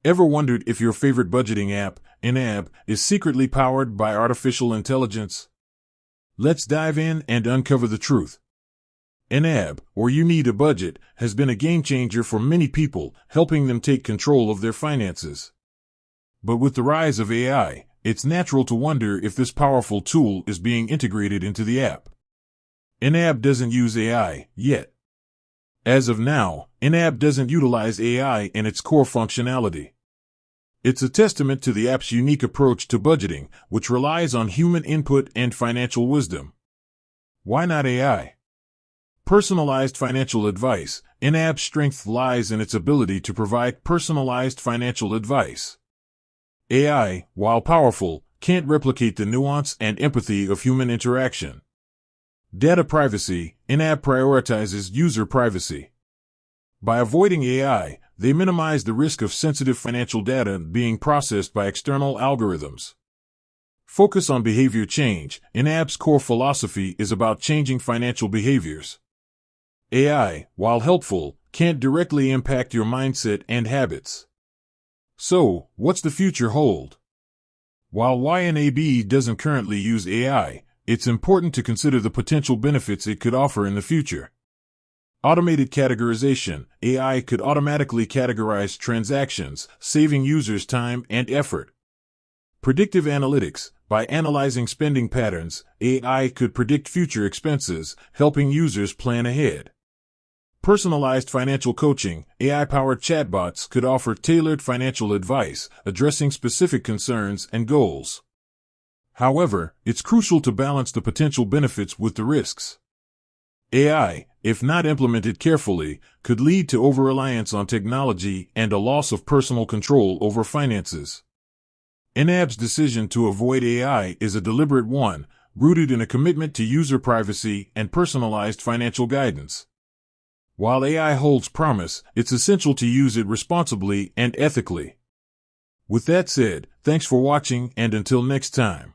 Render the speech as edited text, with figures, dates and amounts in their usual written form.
Ever wondered if your favorite budgeting app, YNAB, is secretly powered by artificial intelligence? Let's dive in and uncover the truth. YNAB, or You Need a Budget, has been a game changer for many people, helping them take control of their finances. But with the rise of AI, it's natural to wonder if this powerful tool is being integrated into the app. YNAB doesn't use AI yet. As of now, YNAB doesn't utilize AI in its core functionality. It's a testament to the app's unique approach to budgeting, which relies on human input and financial wisdom. Why not AI? Personalized financial advice. YNAB's strength lies in its ability to provide personalized financial advice. AI, while powerful, can't replicate the nuance and empathy of human interaction. Data privacy. YNAB prioritizes user privacy. By avoiding AI, they minimize the risk of sensitive financial data being processed by external algorithms. Focus on behavior change. YNAB's core philosophy is about changing financial behaviors. AI, while helpful, can't directly impact your mindset and habits. So, what's the future hold? While YNAB doesn't currently use AI, it's important to consider the potential benefits it could offer in the future. Automated categorization. AI could automatically categorize transactions, saving users time and effort. Predictive analytics. By analyzing spending patterns, AI could predict future expenses, helping users plan ahead. Personalized financial coaching. AI-powered chatbots could offer tailored financial advice, addressing specific concerns and goals. However, it's crucial to balance the potential benefits with the risks. AI, if not implemented carefully, could lead to over-reliance on technology and a loss of personal control over finances. YNAB's decision to avoid AI is a deliberate one, rooted in a commitment to user privacy and personalized financial guidance. While AI holds promise, it's essential to use it responsibly and ethically. With that said, thanks for watching, and until next time.